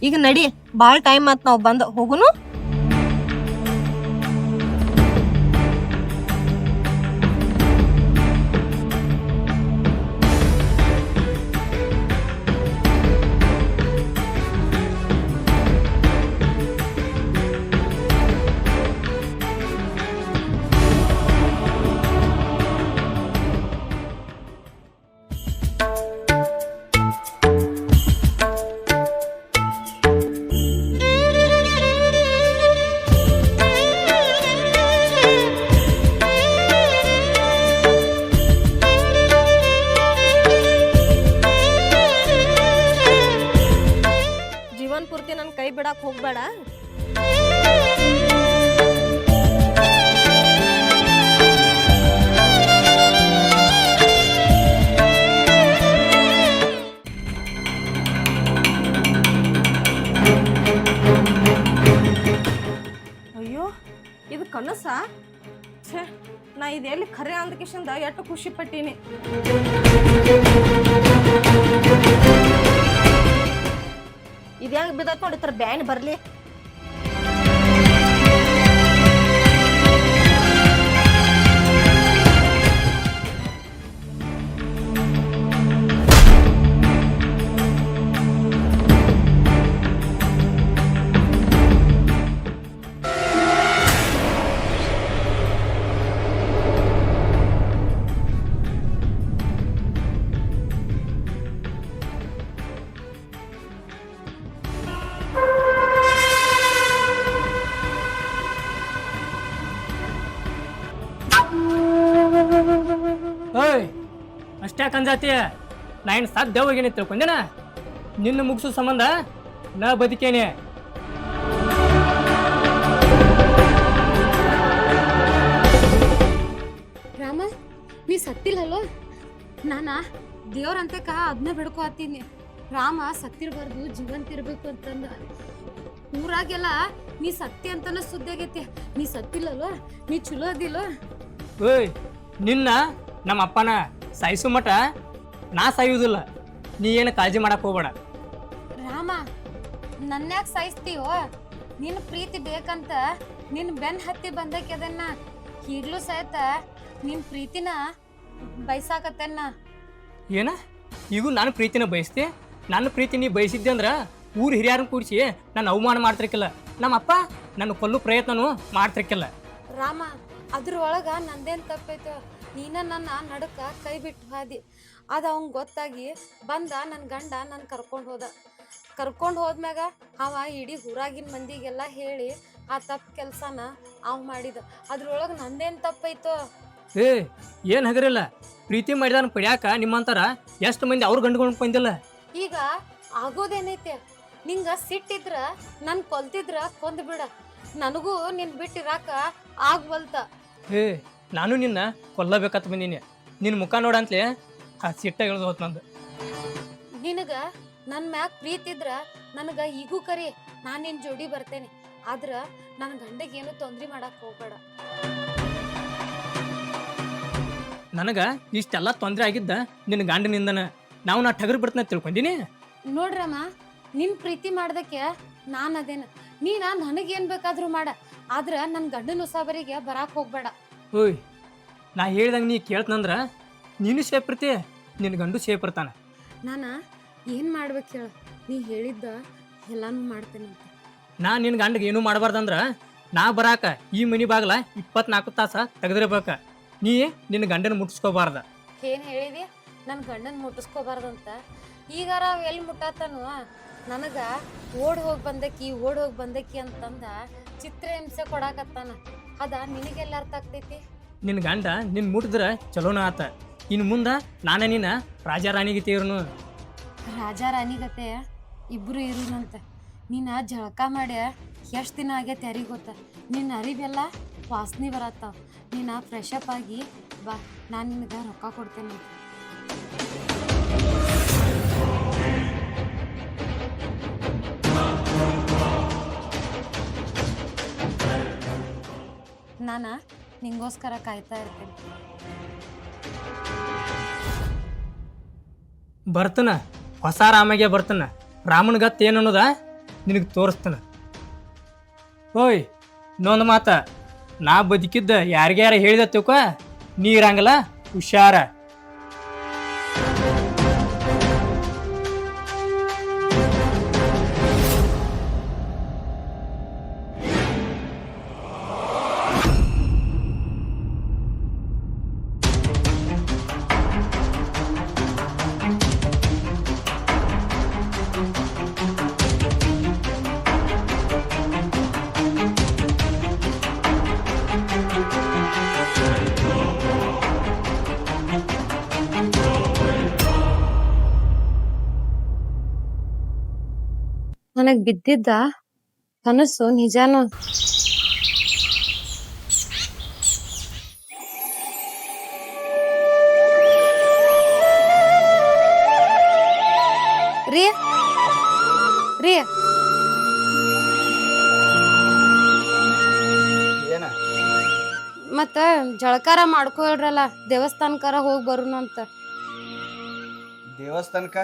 ಈಗ ನಡಿ, ಭಾಳ ಟೈಮ್ ಆತ್ ನಾವು ಬಂದು ಹೋಗುನು. ಜೀವನ್ ಪೂರ್ತಿ ನನ್ ಕೈ ಬಿಡಾಕ್ ಹೋಗ್ಬೇಡ. ಅಯ್ಯೋ, ಇದು ಕನಸ? ಛೇ, ನಾ ಇದೆಲ್ಲಿ ಖರೆ ಅಂದಕಿಶಂದ ಎಷ್ಟು ಖುಷಿ ಪಟ್ಟೀನಿ. ಇದ್ಯಾಂಗ ಬಿದ್ದತ್ ನೋಡಿ, ತರ ಬ್ಯಾನ್ ಬರ್ಲಿ. ಓಯ್, ಅಷ್ಟೇ ಕಂಜಾತಿ. ನಾ ಏನು ಸಾಧ್ಯ ಹೋಗೇನೆ ತಿಳ್ಕೊಂಡೇನ? ನಿನ್ನ ಮುಗಿಸೋ ಸಂಬಂಧ ನಾ ಬದುಕೇನೆ. ರಾಮ, ನೀ ಸತ್ತಿಲ್ಲಲ್ಲೋ? ನಾನಾ ದೇವ್ರಂತಕ ಅದನ್ನ ಬಿಡ್ಕೊ ಹತ್ತೀನಿ. ರಾಮ ಸತ್ತಿರ್ಬಾರ್ದು, ಜೀವಂತಿರ್ಬೇಕು ಅಂತಂದ. ಊರಾಗೆಲ್ಲ ನೀ ಸತ್ತಿ ಅಂತನ ಸುದ್ದಿ ಆಗೈತಿ. ನೀ ಸತ್ತಿಲ್ಲಲ್ಲೋ? ನೀ ಚಲೋ ಅದಿಲ್ಲೋ? ಓಯ್, ನಿನ್ನ ನಮ್ಮ ಅಪ್ಪನ ಸಾಯಿಸು ಮಟ ನಾ ಸಾಯುವುದಿಲ್ಲ. ನೀ ಏನು ಕಾಳಜಿ ಮಾಡಕ್ ಹೋಗ್ಬೇಡ. ರಾಮ, ನನ್ಯಾಕೆ ಸಾಯಿಸ್ತೀವೋ? ನಿನ್ನ ಪ್ರೀತಿ ಬೇಕಂತ ನಿನ್ನ ಬೆನ್ ಹತ್ತಿ ಬಂದಕ್ಕೆ ಅದನ್ನ ಈಗ್ಲೂ ಸಹಿತ ನಿನ್ನ ಪ್ರೀತಿನ ಬಯಸಾಕತ್ತೇನ. ಏನ ಈಗೂ ನಾನು ಪ್ರೀತಿನ ಬಯಸ್ತಿ? ನನ್ನ ಪ್ರೀತಿ ನೀ ಬಯಸಿದ್ದೆ ಅಂದ್ರ ಊರು ಹಿರಿಯರನ್ನ ಕೂಡಿಸಿ ನಾನು ಅವಮಾನ ಮಾಡ್ತಿರ್ಕಿಲ್ಲ. ನಮ್ಮ ಅಪ್ಪ ನನ್ನ ಕೊಲ್ಲು ಪ್ರಯತ್ನನೂ ಮಾಡ್ತಿರ್ಕಿಲ್ಲ. ರಾಮ, ಅದ್ರೊಳಗ ನಂದೇನು ತಪ್ಪೈತೋ? ನೀನ ನನ್ನ ನಡುಕ ಕೈ ಬಿಟ್ಟು ಹಾದಿ. ಅದು ಅವಂಗೆ ಗೊತ್ತಾಗಿ ಬಂದ ನನ್ನ ಗಂಡ ನನ್ನ ಕರ್ಕೊಂಡು ಹೋದ್ಮ್ಯಾಗ ಅವ ಇಡೀ ಊರಾಗಿನ ಮಂದಿಗೆಲ್ಲ ಹೇಳಿ ಆ ತಪ್ಪು ಕೆಲಸನ ಅವ್ ಮಾಡಿದ. ಅದ್ರೊಳಗೆ ನಂದೇನು ತಪ್ಪೈತೋ? ಏನು ಹಗರಿಲ್ಲ. ಪ್ರೀತಿ ಮಾಡಿದಾನ ಪಡ್ಯಾಕ ನಿಮ್ಮಂತಾರ ಎಷ್ಟು ಮಂದಿ ಅವ್ರು ಗಂಡುಕೊಂಡು ಬಂದಿಲ್ಲ. ಈಗ ಆಗೋದೇನೈತೆ? ನಿಂಗ ಸಿಟ್ಟಿದ್ರ ನನ್ ಕೊಲ್ತಿದ್ರ ಕೊಂದ್ಬಿಡ. ನನಗೂ ನಿನ್ ಬಿಟ್ಟಿರಾಕ ಆಗ್ವಲ್ತ. ನಾನು ನಿನ್ನ ಕೊಲ್ಲಬೇಕತ್ ಬಂದೀನಿ. ನಿನ್ನ ಮುಖ ನೋಡಂತ್ಲೆ ಆ ಸಿಟ್ಟ ಇಳ್ದು ಹೋತ್ ನಂದು. ನಿನಗ ನನ್ನ ಮ್ಯಾಗ ಪ್ರೀತಿ ಇದ್ರ ನನಗ ಈಗೂ ಕರಿ, ನಾನು ನಿನ್ ಜೋಡಿ ಬರ್ತೇನೆ. ಆದ್ರ ನನ್ನ ಗಂಡಗೆ ಏನು ತೊಂದ್ರೆ ಮಾಡಕ್ ಹೋಗ್ಬೇಡ. ನನಗ ಇಷ್ಟೆಲ್ಲ ತೊಂದರೆ ಆಗಿದ್ದ ನಿನ್ನ ಗಂಡನಿಂದನ. ನಾ ಟಗರ್ ಬಿಡ್ತನ ತಿಳ್ಕೊಂದಿನಿ. ನೋಡ್ರಮ್ಮ, ನಿನ್ ಪ್ರೀತಿ ಮಾಡ್ದಕ್ಕೆ ನಾನು ಅದೇನ. ನೀನ ನನಗೇನ್ ಬೇಕಾದ್ರೂ ಮಾಡ, ಆದ್ರ ನನ್ನ ಗಂಡನ ಉಸಾಬರಿಗೆ ಬರಾಕ್ ಹೋಗ್ಬೇಡ. ಓಯ್, ನಾ ಹೇಳ್ದಂಗೆ ನೀ ಕೇಳ್ತನಂದ್ರ ನೀನು ಸೇಫ್ ಇರ್ತಿ, ನಿನ್ನ ಗಂಡು ಸೇಫ್ ಇರ್ತಾನ. ನಾನು ಏನು ಮಾಡ್ಬೇಕು ಹೇಳ? ನೀ ಹೇಳಿದ್ದ ಎಲ್ಲಾನು ಮಾಡ್ತೇನೆ. ನಾ ನಿನ್ನ ಗಂಡಗೆ ಏನೂ ಮಾಡಬಾರ್ದಂದ್ರ ನಾ ಬರಾಕ ಈ ಮನಿ ಬಾಗ್ಲ 24 ತಾಸ ತೆಗೆದಿರ್ಬೇಕ. ನೀ ನಿನ್ನ ಗಂಡನ ಮುಟ್ಟಿಸ್ಕೋಬಾರ್ದ. ಏನು ಹೇಳಿದಿ? ನನ್ನ ಗಂಡನ ಮುಟ್ಟಿಸ್ಕೋಬಾರ್ದಂತ? ಈಗಾರ ಅವ ಎಲ್ಲಿ ಮುಟ್ಟಾತನು? ನನಗ ಓಡ್ ಹೋಗಿ ಬಂದಕ್ಕಿ ಅಂತಂದ ಚಿತ್ರ ಹಿಂಸೆ ಕೊಡಾಕತ್ತಾನ. ಅದ ನಿನಗೆಲ್ಲ ಅರ್ಥ ಆಗ್ತೈತಿ? ನಿನ್ನ ಗಂಡ ನಿನ್ನ ಮುಟ್ಟಿದ್ರ ಚಲೋನ ಆತ. ಇನ್ನು ಮುಂದೆ ನಾನೇ ನಿನ್ನ ರಾಜಾರಾಣಿಗತೆ ಇರೋನು. ರಾಜಾ ರಾಣಿಗತೆ ಇಬ್ರು ಇರೋನಂತ. ನೀನು ಜಳಕ ಮಾಡಿ ಎಷ್ಟು ದಿನ ಆಗೈತೆ ಯಾರಿಗೆ ಗೊತ್ತ? ನಿನ್ನ ಅರಿವೆಲ್ಲ ವಾಸನೆ ಬರತ್ತಾವ. ನೀನು ಫ್ರೆಶ್ ಅಪ್ ಆಗಿ ಬಾ, ನಾನು ನಿನಗೆ ರೊಕ್ಕ ಕೊಡ್ತೇನೆ. ನಾನು ನಿಂಗೋಸ್ಕರ ಕಾಯ್ತಾ ಇರ್ತೇನೆ. ಬರ್ತನ ಹೊಸ ರಾಮಗೆ ಬರ್ತನ. ರಾಮನ ಗತ್ ಏನು ಅನ್ನೋದ ನಿನಗೆ ತೋರಿಸ್ತಾನೆ. ಓಯ್ ಇನ್ನೊಂದು ಮಾತ, ನಾ ಬದುಕಿದ್ದ ಯಾರಿಗ್ಯಾರ ಹೇಳಿದ ತಿಳ್ಕೊ, ನೀ ಇರಂಗಿಲ್ಲ, ಹುಷಾರ. ನನಗ್ ಬಿದ್ದಿದ್ದ ಕನಸು ನಿಜಾನು. ರೀ ರೀ ಏನ ಮತ್ತ ಜಳಕಾರ ಮಾಡ್ಕೊಳ್ರಲ್ಲ, ದೇವಸ್ಥಾನಕಾರ ಹೋಗಿ ಬರುನು ಅಂತ. ದೇವಸ್ಥಾನಕ್ಕ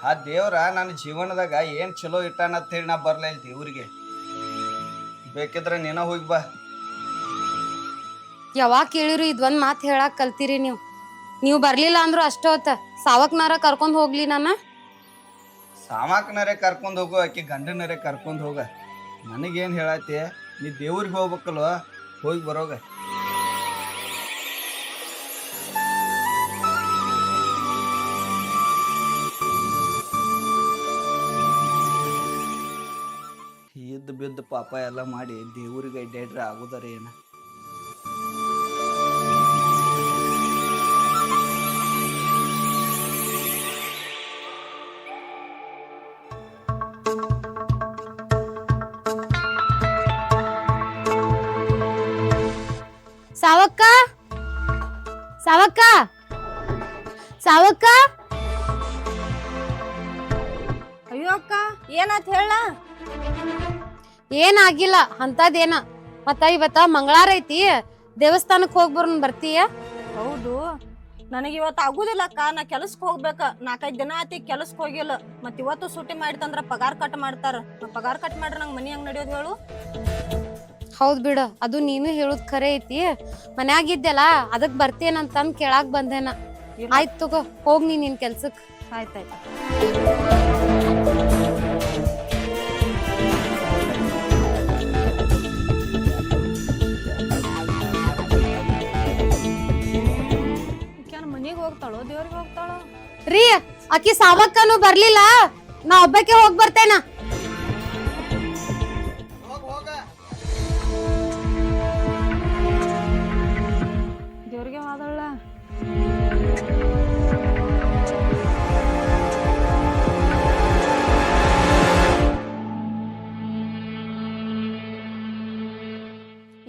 ಆ ದೇವ್ರ ನನ್ನ ಜೀವನದಾಗ ಏನು ಚಲೋ ಇಟ್ಟಾನ ಅಂತೇಳಿ ನಾ ಬರಲ್ಲ ಇಲ್ಲಿ ದೇವ್ರಿಗೆ. ಬೇಕಿದ್ರೆ ನೀನ ಹೋಗಿ ಬಾ. ಯಾವಾಗ ಕೇಳಿರಿ ಇದೊಂದ್ ಮಾತು ಹೇಳಕ್ ಕಲ್ತೀರಿ ನೀವು. ನೀವು ಬರ್ಲಿಲ್ಲ ಅಂದ್ರು ಅಷ್ಟೇ ಹೊತ್ತ ಸಾವಕ್ನಾರ ಕರ್ಕೊಂಡ್ ಹೋಗ್ಲಿ ನಾನು. ಸಾಮಾಕನರೇ ಕರ್ಕೊಂಡು ಹೋಗು, ಆಕೆ ಗಂಡನರೇ ಕರ್ಕೊಂಡು ಹೋಗ. ನನಗೇನು ಹೇಳತ್ತಿ, ನೀ ದೇವ್ರಿಗೆ ಹೋಗ್ಬೇಕಲ್ವ, ಹೋಗಿ ಬರೋಗ. ಇದ್ದು ಬಿದ್ದು ಪಾಪ ಎಲ್ಲ ಮಾಡಿ ದೇವ್ರಿಗೆ ಅಡ್ಡಾಡ್ರೆ ಆಗೋದಾರ ಏನ. ಸಾವಕ್ಕ ಸಾವಕ್ಕ ಸಾವಕ್ಕ. ಅಯ್ಯೋ ಅಕ್ಕ, ಏನಾತ್ ಹೇಳ? ಏನಾಗಿಲ್ಲ ಅಂತದೇನ. ಮತ್ತ ಇವತ್ತ ಮಂಗಳಾರ ಐತಿ, ದೇವಸ್ಥಾನಕ್ ಹೋಗಿ ಬರೋನ್ ಬರ್ತೀಯ? ಹೌದು, ನನಗೆ ಇವತ್ತು ಆಗುದಿಲ್ಲ ಅಕ್ಕ. ನಾ ಕೆಲ್ಸಕ್ಕೆ ಹೋಗ್ಬೇಕ. 4-5 ದಿನ ಆತಿ ಕೆಲ್ಸಕ್ಕೆ ಹೋಗಿಲ್ಲ. ಮತ್ ಇವತ್ತು ಸೂಟಿ ಮಾಡಿತಂದ್ರ ಪಗಾರ ಕಟ್ ಮಾಡ್ತಾರ. ಪಗಾರ ಕಟ್ ಮಾಡ್ರ ನಂಗೆ ಮನಿ ಹೆಂಗ್ ನಡೆಯೋದು ಹೇಳು? ಹೌದ್ ಬಿಡ, ಅದು ನೀನು ಹೇಳುದ್ ಖರೆ ಐತಿ. ಮನ್ಯಾಗಿದ್ದೆಲ್ಲ ಅದಕ್ ಬರ್ತೇನಂತಂದ್ ಕೇಳಾಕ್ ಬಂದೇನ. ಆಯ್ತು ತಗೋ, ಹೋಗ್ ನಿನ್ ಕೆಲ್ಸಕ್. ಆಯ್ತಾಯ್ತು. ಮನಿಗೆ ಹೋಗ್ತಾಳೋ ದೇವ್ರಿಗೆ ಹೋಗ್ತಾಳೋ? ರೀ, ಆಕಿ ಸಾವಕ್ಕನು ಬರ್ಲಿಲ್ಲ, ನಾ ಒಬ್ಬಕ್ಕೆ ಹೋಗ್ ಬರ್ತೇನ. ದೇವ್ರಿಗೆ ಹೋದಳ.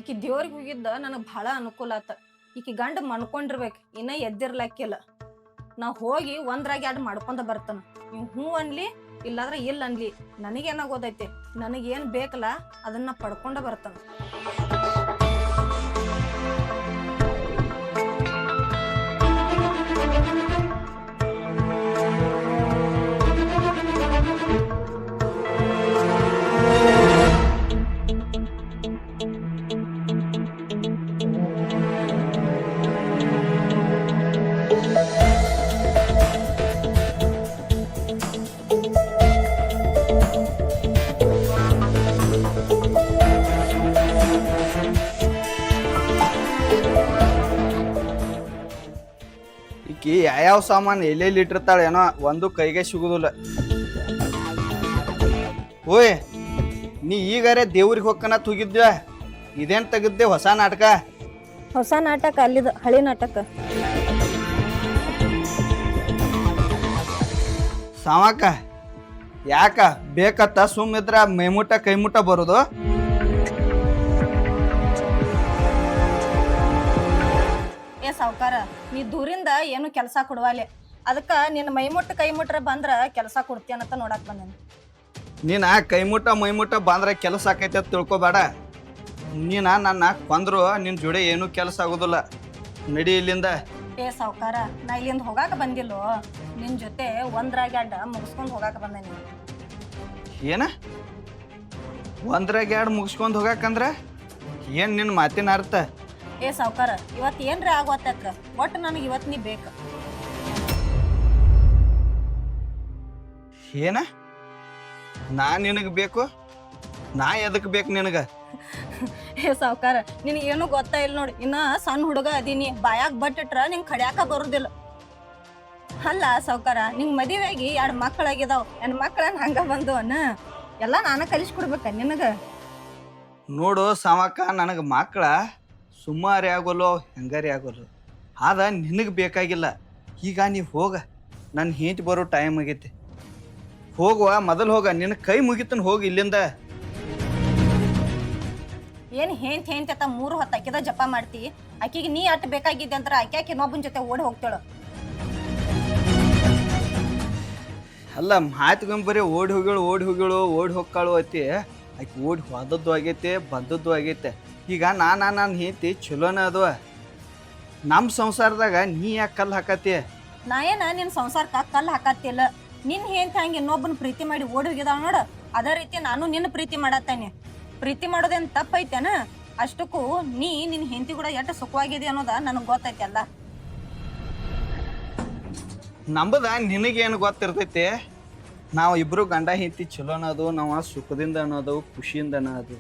ಈಕಿ ದೇವ್ರಿಗೆ ಹೋಗಿದ್ದ ನನಗೆ ಬಹಳ ಅನುಕೂಲ ಆತ. ಈಕಿ ಗಂಡ ಮನ್ಕೊಂಡಿರ್ಬೇಕು, ಇನ್ನ ಎದ್ದಿರ್ಲಕ್ಕಿಲ್ಲ. ನಾ ಹೋಗಿ ಒಂದ್ರಾಗ 2 ಮಾಡ್ಕೊಂಡ ಬರ್ತಾನ. ನೀವು ಹ್ಞೂ ಅನ್ಲಿ, ಇಲ್ಲಾಂದ್ರೆ ಇಲ್ಲ ಅನ್ಲಿ, ನನಗೇನಾಗೋದೈತೆ, ನನಗೇನು ಬೇಕಲ್ಲ ಅದನ್ನ ಪಡ್ಕೊಂಡ ಬರ್ತಾನ. ಈಕಿ ಯಾವ ಸಾಮಾನು ಎಲ್ಲೆಲ್ಲಿ ಇಟ್ಟಿರ್ತಾಳೇನೋ ಒಂದು ಕೈಗೆ ಸಿಗುದಿಲ್ಲ. ಓಯ್, ನೀ ಈಗಾರೆ ದೇವ್ರಿಗೆ ಹೋಗ್ಕನತ್ ಹೋಗಿದ್ವ, ಇದೇನ್ ತೆಗಿದ್ದೆ ಹೊಸ ನಾಟಕ? ಹೊಸ ನಾಟಕ ಅಲ್ಲಿದ, ಹಳಿ ನಾಟಕ. ಸಾವಕ್ಕ ಯಾಕ ಬೇಕತ್ತ ಸುಮ್ಮಿದ್ರ ಮೈಮುಟ ಕೈಮುಟ ಬರೋದು? ಏ ಸಾವ್ಕಾರ, ನೀ ದೂರಿಂದ ಏನು ಕೆಲಸ ಕೊಡುವಲ್ಲಿ, ಅದಕ್ಕ ನಿನ್ನ ಮೈಮುಟ್ಟ ಕೈಮುಟ್ರ ಬಂದ್ರ ಕೆಲಸ ಕೊಡ್ತೀಯನಂತ ನೋಡಕ್ ಬಂದೇನೆ. ನೀನ ಕೈಮುಟ ಮೈಮುಟ ಬಂದ್ರೆ ಕೆಲಸ ಆಕೈತೆ ಅಂತ ತಿಳ್ಕೊಬೇಡ. ನೀನ ನನ್ನ ಕೊಂದ್ರು ನಿನ್ನ ಜೋಡಿ ಏನೂ ಕೆಲಸ ಆಗೋದಿಲ್ಲ. ನಡಿ ಇಲ್ಲಿಂದ. ಏ ಸಾವ್ಕಾರ, ನಾ ಇಲ್ಲಿಂದ ಹೋಗಾಕ ಬಂದಿಲ್ಲೋ, ನಿನ್ ಜೊತೆ ಒಂದ್ರಾಗ 2 ಮುಗಿಸ್ಕೊಂಡ್ ಹೋಗಾಕ ಬಂದೇನಿ. ಏನ ಒಂದ್ರಾಗ ಎರಡು ಮುಗಿಸ್ಕೊಂಡು ಹೋಗಾಕಂದ್ರ ಏನು ನಿನ್ನ ಮಾತಿನ ಅರ್ಥ? ಏ ಸಾವ್ಕಾರ, ಇವತ್ತು ಏನ್ರಿ ಆಗೋತ್ತಕ್ಕ, ಒಟ್ಟು ನನಗೆ ಇವತ್ತು ನೀ ಬೇಕು. ಏನ ನಾ ನಿನಗೆ ಬೇಕು? ನಾ ಎದಕ್ಕೆ ಬೇಕು ನಿನಗೆ? ಏ ಸಾವ್ಕಾರ, ನಿನಗೇನು ಗೊತ್ತಾ ಇಲ್ಲ ನೋಡಿ, ಇನ್ನ ಸಣ್ಣ ಹುಡುಗ ಅದೀನಿ, ಬಾಯಾಗ ಬಟ್ಟಿಟ್ರ ನಿಂಗೆ ಕಡ್ಯಾಕ ಬರುದಿಲ್ಲ. ಅಲ್ಲ ಸಾವ್ಕಾರ, ನಿಂಗೆ ಮದುವೆಯಾಗಿ 2 ಮಕ್ಕಳಾಗಿದಾವ, ನನ್ನ ಮಕ್ಕಳನ್ನ ಹಂಗ ಬಂದವನ ಎಲ್ಲ ನಾನು ಕಲಿಸ್ಕೊಡ್ಬೇಕ ನಿನಗೆ? ನೋಡು ಸಾವಕ್ಕ, ನನಗೆ ಮಕ್ಕಳ ಸುಮಾರಿ ಆಗೋಲ್ಲ, ಹೆಂಗಾರಿ ಆಗೋಲ್ಲ. ಆದ ನಿನಗೆ ಬೇಕಾಗಿಲ್ಲ. ಈಗ ನೀವು ಹೋಗ, ನನ್ನ ಹೆಂಡತಿ ಬರೋ ಟೈಮ್ ಆಗೈತಿ. ಹೋಗುವ, ಮೊದಲು ಹೋಗ, ನಿನ್ನ ಕೈ ಮುಗಿತನ ಹೋಗಿ ಇಲ್ಲಿಂದ. ಏನು ಹೇಂತ 3 ಹೊತ್ತು ಅಕ್ಕಿದ ಜಪ ಮಾಡ್ತಿ, ಆಕಿಗೆ ನೀ ಅಟ್ ಬೇಕಾಗಿದ್ದೆ ಅಂತ ಆಕೆ ಇನ್ನೊಬ್ಬನ ಜೊತೆ ಓಡಿ ಹೋಗ್ತಾಳು. ಅಲ್ಲ ಮಾತುಗೊಂಬರಿ ಓಡಿ ಹೋಗ್ಯಾಳು ಐತಿ. ಆಕೆ ಓಡಿ ಹೋದದ್ದು ಆಗೈತೆ, ಬಂದದ್ದು ಆಗೈತೆ. ಈಗ ನನ್ನ ಹೆಂಡತಿ ಚಲೋನ ಅದುವ. ನಮ್ಮ ಸಂಸಾರದಾಗ ನೀ ಯಾಕೆ ಕಲ್ಲು ಹಾಕತಿ? ನಾ ಏನ ನಿನ್ನ ಸಂಸಾರಕ್ಕೆ ಕಲ್ಲು ಹಾಕತ್ತಿಲ್ಲ. ನಿನ್ನ ಹೆಂತ ಹಂಗೆ ಇನ್ನೊಬ್ಬನ ಪ್ರೀತಿ ಮಾಡಿ ಓಡಿ ಹೋಗಿದಾವ ನೋಡು, ಅದೇ ರೀತಿ ನಾನು ನಿನ್ನ ಪ್ರೀತಿ ಮಾಡತ್ತೇನೆ. ಪ್ರೀತಿ ಮಾಡೋದೇನು ತಪ್ಪೈತೇನ? ಅಷ್ಟಕ್ಕೂ ನಿನ್ನ ಹೆಂಡತಿ ಕೂಡ ಎಷ್ಟು ಸುಖವಾಗಿದೆ ಅನ್ನೋದ ನನಗೆ ಗೊತ್ತೈತಿ ಅಲ್ಲ. ನಂಬದ ನಿನಗೇನು ಗೊತ್ತಿರ್ತೈತಿ? ನಾವು ಇಬ್ಬರು ಗಂಡ ಹೆಂಡತಿ ಚಲೋ ಅನ್ನೋದು, ನಾವು ಸುಖದಿಂದ ಅನ್ನೋದು, ಖುಷಿಯಿಂದ ಅನ್ನೋದು.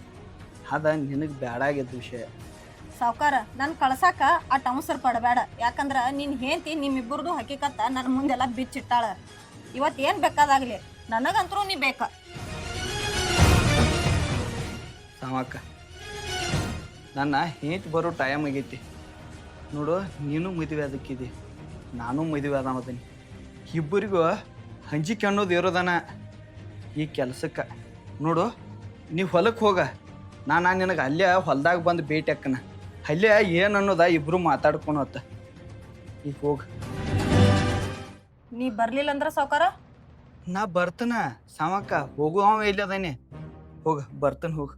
ಅದ ನಿನಗೆ ಬೇಡಾಗಿದ್ದ ವಿಷಯ. ಸಾವ್ಕಾರ, ನಾನು ಕಳ್ಸಾಕ ಅಟ್ ಅವಸರ ಪಡಬೇಡ. ಯಾಕಂದ್ರೆ ನಿನ್ನ ಹೆಂಡತಿ ನಿಮ್ಮಿಬ್ಬರದು ಹಕ್ಕಿಕತ್ತ ನನ್ನ ಮುಂದೆಲ್ಲ ಬಿಚ್ಚಿಟ್ಟಾಳ. ಇವತ್ತು ಏನು ಬೇಕಾದಾಗಲಿ ನನಗಂತರೂ ನೀ ಬೇಕ. ಸಾವಕ್ಕ, ನನ್ನ ಹೆಂಡತಿ ಬರೋ ಟೈಮ್ ಆಗೈತಿ ನೋಡು. ನೀನು ಮದುವೆ ಅದಕ್ಕಿದೆ, ನಾನು ಮದುವೆ ಅದೀನಿ. ಇಬ್ಬರಿಗೂ ಹಂಚಿಕೆ ಅನ್ನೋದು ಇರೋದನ ಈ ಕೆಲ್ಸಕ್ಕೆ. ನೋಡು, ನೀವು ಹೊಲಕ್ಕೆ ಹೋಗ, ನಾನು ನಿನಗೆ ಅಲ್ಲೇ ಹೊಲ್ದಾಗ ಬಂದು ಭೇಟಿ ಅಕ್ಕನ. ಅಲ್ಲೇ ಏನು ಅನ್ನೋದ ಇಬ್ಬರು ಮಾತಾಡ್ಕೊಂಡು ಹೊತ್ತ. ಈಗ ಹೋಗ. ನೀ ಬರ್ಲಿಲ್ಲ ಅಂದ್ರೆ ಸಾವ್ಕಾರ ನಾ ಬರ್ತನ ಸಾವಕ್ಕ. ಹೋಗು, ಅವ ಎಲ್ಲಿ ಅದಾನೆ. ಹೋಗ, ಬರ್ತನ, ಹೋಗ.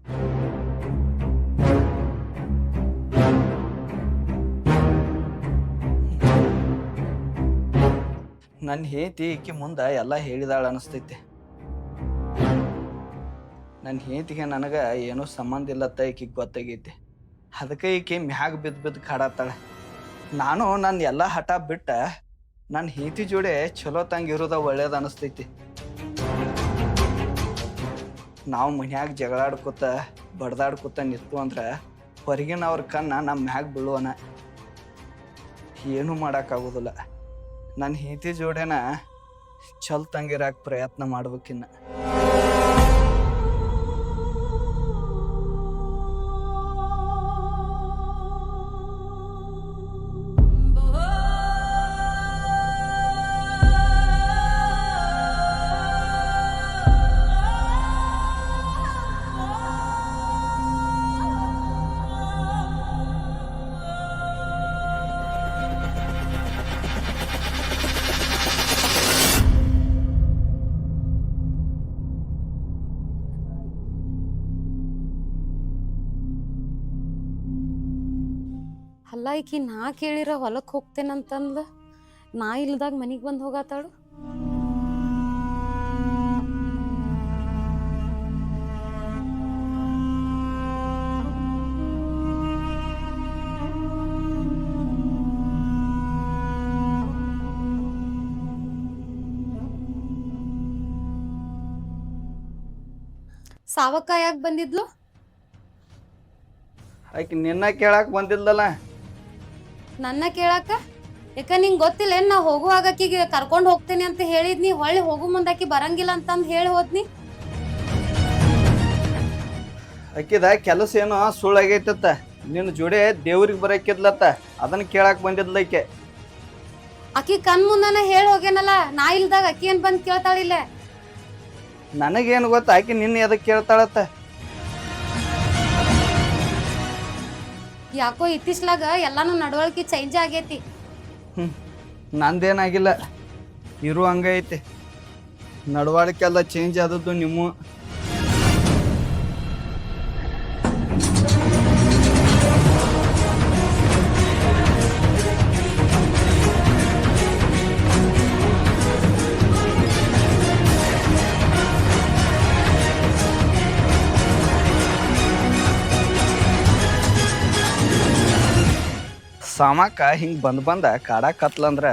ನನ್ನ ಹೆಂಡತಿ ಈಕಿ ಮುಂದೆ ಎಲ್ಲ ಹೇಳಿದಾಳ ಅನಿಸ್ತೈತಿ. ನನ್ನ ಹೆಂಡತಿಗೆ ನನಗೆ ಏನೂ ಸಂಬಂಧ ಇಲ್ಲತ್ತ ಈಕಿಗೆ ಗೊತ್ತಾಗೈತಿ. ಅದಕ್ಕೆ ಈಕೆ ಮ್ಯಾಗ ಬಿದ್ದು ಕಾಡತ್ತಾಳೆ. ನಾನು ನನ್ನ ಎಲ್ಲ ಹಠ ಬಿಟ್ಟ ನನ್ನ ಹೆಂಡತಿ ಜೋಡಿ ಚಲೋ ತಂಗ ಇರೋದ ಒಳ್ಳೇದು ಅನಿಸ್ತೈತಿ. ನಾವು ಮನ್ಯಾಗ ಜಗಳಾಡ್ಕೊತ ಬಡ್ದಾಡ್ಕೊತ ನಿಂತು ಅಂದ್ರೆ ಹೊರಗಿನವ್ರ ಕಣ್ಣ ನಮ್ಮ ಮ್ಯಾಗ ಬೀಳುವನ. ಏನೂ ಮಾಡೋಕ್ಕಾಗೋದಿಲ್ಲ. ನನ್ನ ಹೆಂಡತಿ ಜೋಡಿನ ಚಲ್ ತಂಗಿರಾಕ ಪ್ರಯತ್ನ ಮಾಡ್ಬೇಕಿನ್ನ. ಅಲ್ಲ ಈಕಿ ನಾ ಕೇಳಿರ ಹೊಲಕ್ಕೆ ಹೋಗ್ತೇನಂತಂದ್ಲ, ನಾ ಇಲ್ದಾಗ ಮನಿಗೆ ಬಂದು ಹೋಗಾತಾಳು. ಸಾವಕ್ಕ ಯಾಕೆ ಬಂದಿದ್ಲು? ಆಕೆ ನಿನ್ನ ಕೇಳಕ್ಕೆ ಬಂದಿಲ್ಲಲ್ಲ. ನನ್ನ ಕೇಳಾಕ? ಯಾಕ ನಿಂಗೆ ಗೊತ್ತಿಲ್ಲ ಏನ್? ನಾ ಹೋಗುವಾಗ ಆಕಿಗೆ ಕರ್ಕೊಂಡು ಹೋಗ್ತೇನೆ ಅಂತ ಹೇಳಿದ್ನಿ, ಹೊಳ್ಳಿ ಹೋಗು ಮುಂದೆ ಆಕಿ ಬರಂಗಿಲ್ಲ ಅಂತಂದು ಹೇಳಿ ಹೋದ್ನಿ. ಆಕಿದ ಕೆಲಸ ಏನೋ ಸುಳ್ಳಾಗೈತತ್ತ. ನಿನ್ನ ಜೋಡಿ ದೇವ್ರಿಗೆ ಬರಕಿದ್ಲತ್ತ, ಅದನ್ನ ಕೇಳಕ್ ಬಂದಿದ್ಲ ಆಕೆ. ಆಕಿ ಕಣ್ ಮುಂದನ ಹೇಳಿ ಹೋಗ್ಯಾನಲ್ಲ, ನಾ ಇಲ್ದಾಗ ಆಕಿ ಏನ್ ಬಂದ್ ಕೇಳ್ತಾಳಿಲ್ಲ. ನನಗೇನು ಗೊತ್ತ ಆಕಿ ನಿನ್ನ ಎದಕ್ಕೆ ಕೇಳ್ತಾಳತ್ತ? ಯಾಕೋ ಇತ್ತಿಸ್ಲಾಗ ಎಲ್ಲಾನು ನಡವಳಿಕೆ ಚೇಂಜ್ ಆಗೈತಿ. ನಂದೇನಾಗಿಲ್ಲ, ಇರು ಹಂಗ ಐತಿ. ನಡವಳಿಕೆ ಎಲ್ಲ ಚೇಂಜ್ ಆದದ್ದು ನಿಮ್ಮ. ಸಾಮಾಕ ಹಿಂಗೆ ಬಂದ ಕಾಡಕತ್ಲಂದ್ರೆ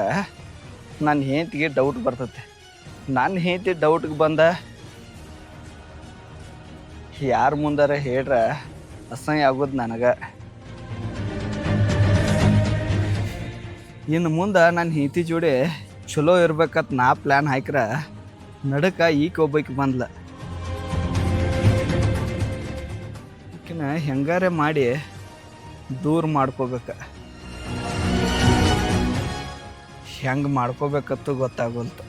ನನ್ನ ಹೆಂಡತಿಗೆ ಡೌಟ್ ಬರ್ತೈತೆ. ನನ್ನ ಹೆಂಡತಿ ಡೌಟ್ಗೆ ಬಂದ ಯಾರ ಮುಂದಾರ ಹೇಳ್ರ ಅಸಹ್ಯ ಆಗೋದು ನನಗೆ. ಇನ್ನು ಮುಂದೆ ನನ್ನ ಹೆಂಡತಿ ಜೋಡಿ ಚಲೋ ಇರ್ಬೇಕಂತ ನಾ ಪ್ಲ್ಯಾನ್ ಹಾಕ್ರ ನಡಕ ಈಕೆ ಒಬ್ಬಾಕಿ ಬಂದ್ಲ. ಈಕಿನ ಹೆಂಗಾರೆ ಮಾಡಿ ದೂರ ಮಾಡ್ಕೋಬೇಕ. ಹೆಂಗೆ ಮಾಡ್ಕೋಬೇಕತ್ತು ಗೊತ್ತಾಗೋಲ್ತು.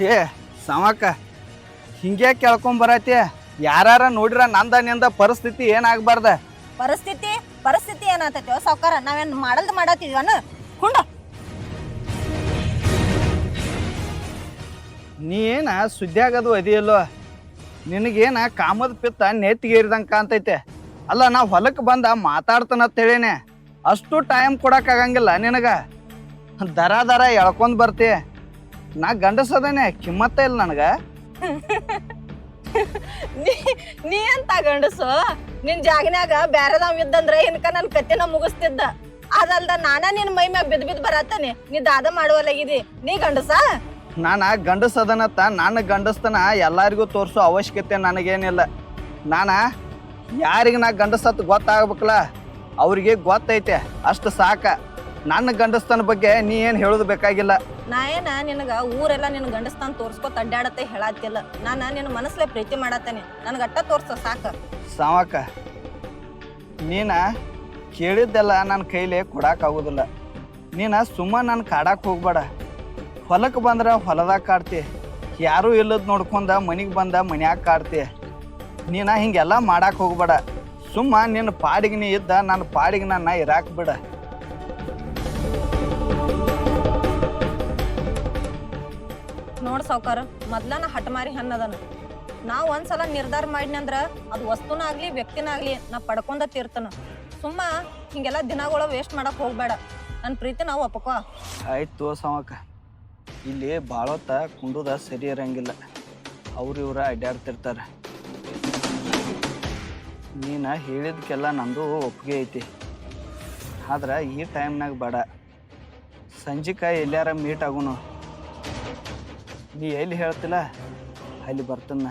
ಏ ಸಾಮಕ್ಕ ಹಿಂಗೆ ಕೇಳ್ಕೊಂಬರತಿ. ಯಾರ ನೋಡ್ರ ನಂದ ಪರಿಸ್ಥಿತಿ ಏನಾಗಬಾರ್ದ. ಪರಿಸ್ಥಿತಿ ಏನಾಗ್ತೈತಿ ಸಾವ್ಕಾರ? ನಾವೇನ್ ಮಾಡತ್ತೀವನ ಹುಂಡ? ನೀ ಏನ ಸುದ್ದಿಯಾಗದು ಅದಿಯಲ್ಲೋ, ನಿನಗೇನ ಕಾಮದ ಪಿತ್ತ ನೆತ್ತಿಗೇರಿದಂಗೆ ಕಾಣ್ತೈತೆ. ಅಲ್ಲ ನಾ ಹೊಲಕ್ಕೆ ಬಂದ ಮಾತಾಡ್ತಾನಂತೇಳೇನೆ ಅಷ್ಟು ಟೈಮ್ ಕೊಡೋಕ್ಕಾಗಂಗಿಲ್ಲ ನಿನಗ. ದರ ಎಳ್ಕೊಂಡ್ ಬರ್ತಿ. ನಾ ಗಂಡಸದೇನೆ ಕಿಮ್ಮತ್ತ ಇಲ್ಲ ನನಗ. ನೀ ಅಂತ ಗಂಡಸು ನಿನ್ ಜಾಗನ್ಯಾಗ ಬ್ಯಾರದವ್ ಇದ್ದಂದ್ರ ಇನ್ಕ ನನ್ ಕತ್ತಿನ ಮುಗಿಸ್ತಿದ್ದ. ಅದಲ್ದ ನಾನ ನಿನ್ ಮೈ ಮ್ಯಾಗ ಬಿದ್ ಬರತ್ತಾನೆ. ನೀ ದಾದ ಮಾಡುವಲ್ಲಾಗಿದಿ. ನೀ ಗಂಡಸ? ನಾನ ಗಂಡಸದನತ್ತ ನಾನು ಗಂಡಸ್ತನ ಎಲ್ಲಾರಿಗೂ ತೋರ್ಸೋ ಅವಶ್ಯಕತೆ ನನಗೇನಿಲ್ಲ. ನಾನ ಯಾರಿಗೆ ನಾ ಗಂಡಸತ್ ಗೊತ್ತಾಗ್ಬೇಕಲ್ಲ ಅವ್ರಿಗೆ ಗೊತ್ತೈತೆ ಅಷ್ಟು ಸಾಕ. ನನ್ನ ಗಂಡಸ್ತನ ಬಗ್ಗೆ ನೀ ಏನ್ ಹೇಳೋದು ಬೇಕಾಗಿಲ್ಲ. ನಾ ಏನ ನಿನಗ ಊರೆಲ್ಲ ನಿನ್ ಗಂಡಸ್ತಾನ ತೋರ್ಸ್ಕೊತ ಅಡ್ಡಾಡತ್ತೆ ಹೇಳತ್ತಿಲ್ಲ. ನಾನ ನಿನ್ನ ಮನಸ್ಲೆ ಪ್ರೀತಿ ಮಾಡತ್ತೇನೆ. ನನ್ಗ ಅಟ್ಟ ತೋರ್ಸ ಸಾಕ. ಸಾವಕ್ಕ ನೀನ ಕೇಳಿದ್ದೆಲ್ಲ ನನ್ನ ಕೈಲಿ ಕೊಡಾಕಾಗೋದಿಲ್ಲ. ನೀನ ಸುಮ್ಮ ನನ್ನ ಕಾಡಕ್ಕೆ ಹೋಗ್ಬೇಡ. ಹೊಲಕ್ಕೆ ಬಂದ್ರೆ ಹೊಲದಾಗ ಕಾಡ್ತಿ, ಯಾರೂ ಇಲ್ಲದ ನೋಡ್ಕೊಂಡ ಮನೆಗೆ ಬಂದ ಮನ್ಯಾಗ ಕಾಡ್ತಿ. ನೀನ ಹಿಂಗೆಲ್ಲ ಮಾಡಕ್ಕೆ ಹೋಗ್ಬೇಡ. ಸುಮ್ಮ ನಿನ್ನ ಪಾಡಿಗೆ ನೀ ಇದ್ದ ನನ್ನ ಪಾಡಿಗೆ ನನ್ನ ಇರಾಕ್ ಬಿಡ. ನೋಡ್ ಸಾವ್ಕಾರ, ಮೊದ್ಲನ ಹಠಮಾರಿ ಹನ್ನದನ. ನಾ ಒಂದ್ಸಲ ನಿರ್ಧಾರ ಮಾಡಿನಂದ್ರ ಅದು ವಸ್ತುನ ಆಗ್ಲಿ ವ್ಯಕ್ತಿನ ಆಗ್ಲಿ ನಾ ಪಡ್ಕೊಂಡ ತೀರ್ತನ. ಸುಮ್ಮ ಹಿಂಗೆಲ್ಲ ದಿನಗಳ ವೇಸ್ಟ್ ಮಾಡಕ್ ಹೋಗ್ಬೇಡ. ನನ್ನ ಪ್ರೀತಿ ನಾವು ಒಪ್ಪಕೋ. ಆಯ್ತು ಸಾವಕ್ಕ, ಇಲ್ಲಿ ಭಾಳೊತ್ತ ಕುಂಡುದ ಸರಿ ಇರಂಗಿಲ್ಲ. ಇವ್ರ ಅಡ್ಡಾಡ್ತಿರ್ತಾರೆ. ನೀನು ಹೇಳಿದ್ಕೆಲ್ಲ ನಂದು ಒಪ್ಪಿಗೆ ಐತಿ. ಆದ್ರೆ ಈ ಟೈಮ್ನಾಗ ಬೇಡ. ಸಂಜಿಕ ಎಲ್ಲಾರ ಮೀಟ್ ಆಗುನು. ನೀ ಎಲ್ಲಿ ಹೇಳ್ತಿಲ್ಲ ಅಲ್ಲಿ ಬರ್ತನ್ನ.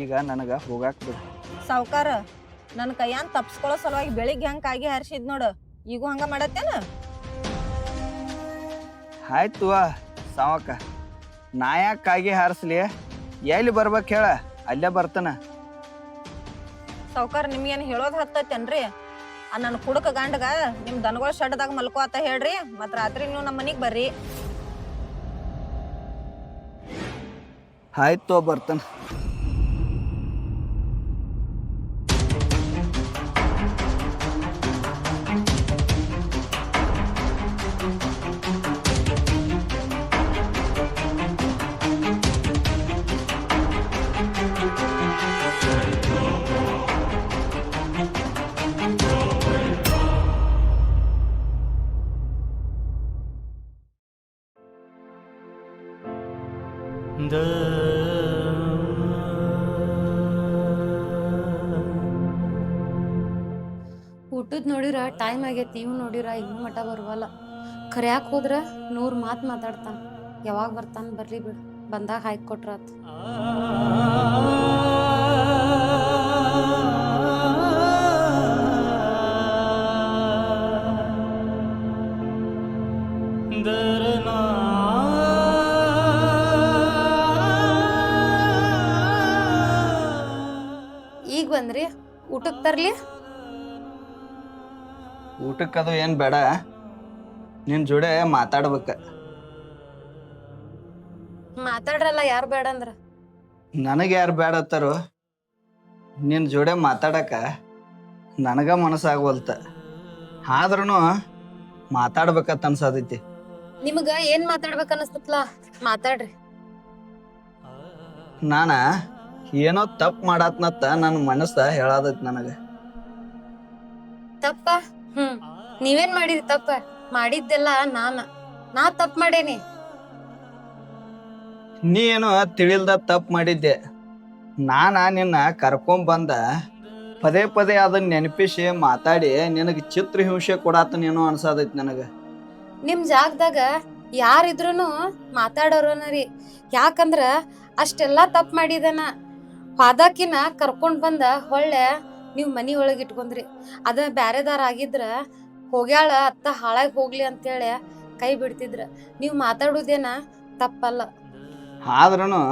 ಈಗ ನನಗೆ ಹೋಗಾಕ್ ಬಿಡು. ಸಾವ್ಕಾರ, ನನ್ನ ಕೈಯಾನ್ ತಪ್ಸ್ಕೊಳ್ಳೋ ಸಲುವಾಗಿ ಬೆಳಿಗ್ಗೆ ಹಂಗೆ ಕಾಗಿ ಹಾರಿಸಿದ್ ನೋಡು. ಈಗೂ ಹಂಗ ಮಾಡತ್ತೇನ? ಆಯ್ತು ಸಾವಕ್ಕ, ನಾ ಯಾಕೆ ಕಾಗಿ ಹಾರಿಸ್ಲಿ? ಎಲ್ಲಿ ಬರ್ಬೇಕು ಹೇಳ, ಅಲ್ಲೇ ಬರ್ತಾನ. ಸಾವ್ಕಾರ, ನಿಮ್ಗೇನು ಹೇಳೋದು ಹತ್ತೈತೇನ್ರಿ? ನನ್ನ ಕುಡಕ ಗಂಡಗ ನಿಮ್ ದನಗಳ ಶೆಡ್ದಾಗ ಮಲ್ಕೋ ಆತ ಹೇಳ್ರಿ. ಮತ್ ರಾತ್ರಿ ನೀವು ನಮ್ಮ ಮನಿಗ್ ಬರ್ರಿ. ಆಯ್ತು ಬರ್ತಾನ. ಊಟದ್ ನೋಡಿರ ಟೈಮ್ ಆಗೈತಿ. ಇವ್ ನೋಡಿರ ಇನ್ನೂ ಮಠ ಬರುವಲ್ಲ. ಕರ್ಯಾಕ್ ಹೋದ್ರ 100 ಮಾತು ಮಾತಾಡ್ತಾನ. ಯಾವಾಗ ಬರ್ತಾನ? ಬರ್ಲಿ ಬಿಡು, ಬಂದಾಗ ಹಾಕಿ ಕೊಟ್ರಾತ್. ಈಗ ಬಂದ್ರಿ, ಊಟಕ್ಕೆ ತರ್ಲಿ? ಊಟಕ್ಕದು ಏನು ಬೇಡ, ನಿನ್ನ ಜೋಡೆ ಮಾತಾಡ್ಬೇಕ. ಮಾತಾಡ್ರಲ್ಲ, ಯಾರು ಬೇಡ ಅಂದ್ರ? ನನಗೆ ಯಾರು ಬೇಡ ಅತ್ತಾರೋ? ನಿನ್ನ ಜೋಡೆ ಮಾತಾಡಕ ನನಗ ಮನಸ್ಸಾಗವಲ್ತ. ಆದ್ರೂ ಮಾತಾಡ್ಬೇಕಂತ ಅನ್ಸತೈತಿ. ನಿಮಗ ಏನ್ ಮಾತಾಡ್ಬೇಕ ಅನಸ್ತತ್ಲಾ ಮಾತಾಡ್ರಿ. ನಾನ ಏನೋ ತಪ್ಪು ಮಾಡತ್ನತ್ತ ನನ್ನ ಮನಸ್ಸ ಹೇಳಾದೈತಿ ನನಗೆ. ತಪ್ಪ? ನೀವೇನ್ ಮಾಡಿರಿ ತಪ್ಪ? ಮಾಡಿದ್ದೆಲ್ಲ ನಾ ತಪ್ಪು ಮಾಡೇನಿ. ನೀ ಏನೋ ತಿಳಿಲ್ದ ತಪ್ಪು ಮಾಡಿದ್ದೆ. ನಿನ್ನ ಕರ್ಕೊಂಬಂದ ಪದೇ ಪದೇ ಅದನ್ನ ನೆನಪಿಸಿ ಮಾತಾಡಿ ನಿನಗೆ ಚಿತ್ರಹಿಂಸೆ ಕೊಡಾತನೇನೋ ಅನ್ಸದೈತಿ ನನಗೆ. ನಿಮ್ ಜಾಗದಾಗ ಯಾರಿದ್ರೂನು ಮಾತಾಡೋರನರಿ. ಯಾಕಂದ್ರ ಅಷ್ಟೆಲ್ಲಾ ತಪ್ಪು ಮಾಡಿದನ. ಪಾದಕಿನ ಕರ್ಕೊಂಡ್ ಬಂದ ಹೊಳ್ಳೆ ನೀವ್ ಮನಿ ಒಳಗ್ ಇಟ್ಕೊಂಡ್ರಿ. ಅದ ಬ್ಯಾರೆದಾರ ಆಗಿದ್ರ ಹೋಗ್ಯಾಳ ಅತ್ತ ಹಾಳಾಗಿ ಹೋಗ್ಲಿ ಅಂತೇಳಿ ಕೈ ಬಿಡ್ತಿದ್ರ. ನೀವ್ ಮಾತಾಡುದೇನ ತಪ್ಪಲ್ಲ. ಆದ್ರೂ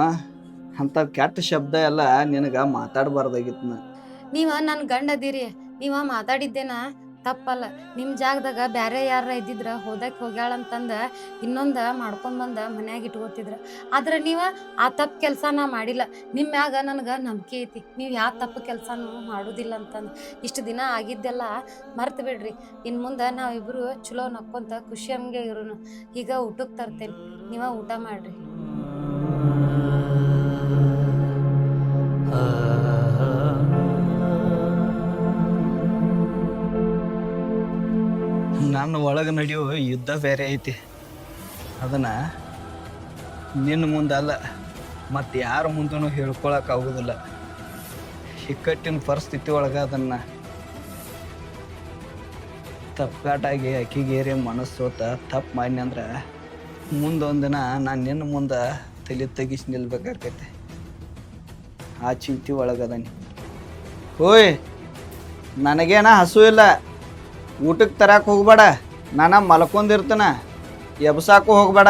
ಅಂತ ಕೆಟ್ಟ ಶಬ್ದ ಎಲ್ಲ ನಿನಗ ಮಾತಾಡಬಾರ್ದಾಗಿತ್ತು. ನೀವ ನನ್ ಗಂಡ ಅದೀರಿ, ನೀವ ಮಾತಾಡಿದ್ದೇನ ತಪ್ಪಲ್ಲ. ನಿಮ್ ಜಾಗದಾಗ ಬ್ಯಾರೆ ಯಾರ ಇದ್ದಿದ್ರ ಹೋಗ್ಯಾಳ ಅಂತಂದ ಇನ್ನೊಂದ ಮಾಡ್ಕೊಂಡ್ ಬಂದ ಮನ್ಯಾಗ ಇಟ್ಕೋತಿದ್ರ. ಆದ್ರ ನೀವ ಆ ತಪ್ಪು ಕೆಲ್ಸನ ಮಾಡಿಲ್ಲ. ನಿಮ್ ಮ್ಯಾಗ ನನ್ಗ ನಂಬಿಕೆ ಐತಿ, ನೀವ್ ಯಾವ ತಪ್ಪು ಕೆಲ್ಸನೂ ಮಾಡುದಿಲ್ಲ ಅಂತಂದ. ಇಷ್ಟು ದಿನ ಆಗಿದ್ದೆಲ್ಲ ಮರ್ತ್ ಬಿಡ್ರಿ. ಇನ್ ಮುಂದ ನಾವಿಬ್ರು ಚಲೋ ನಕ್ಕೊಂತ ಖುಷಿ ಹಂಗೆ ಇರೋನು. ಈಗ ಊಟಕ್ಕೆ ತರ್ತೇನೆ, ನೀವ ಊಟ ಮಾಡ್ರಿ. ನನ್ನ ಒಳಗೆ ನಡೆಯೋ ಯುದ್ಧ ಬೇರೆ ಐತಿ. ಅದನ್ನ ನಿನ್ನ ಮುಂದಲ್ಲ ಮತ್ತು ಯಾರ ಮುಂದೂ ಹೇಳ್ಕೊಳಕ್ಕಾಗೋದಿಲ್ಲ. ಇಕ್ಕಟ್ಟಿನ ಪರಿಸ್ಥಿತಿ ಒಳಗೆ ಅದನ್ನು ತಪ್ಪಾಟಾಗಿ ಅಕ್ಕಿಗೇರಿ ಮನಸ್ಸೋತ ತಪ್ಪು ಮಾಡಿ ಅಂದ್ರೆ ಮುಂದೊಂದಿನ ನಾನು ನಿನ್ನ ಮುಂದೆ ತಲೆ ತೆಗಿಸಿ ನಿಲ್ಬೇಕಾಕೈತೆ. ಆ ಚಿಂತೆ ಒಳಗದನಿ. ಓಯ್, ನನಗೇನ ಹಸು ಇಲ್ಲ, ಊಟಕ್ಕೆ ತರಕ್ಕೆ ಹೋಗ್ಬೇಡ. ನಾನು ಮಲ್ಕೊಂಡಿರ್ತಾನ, ಎಬ್ಸಾಕು ಹೋಗ್ಬೇಡ.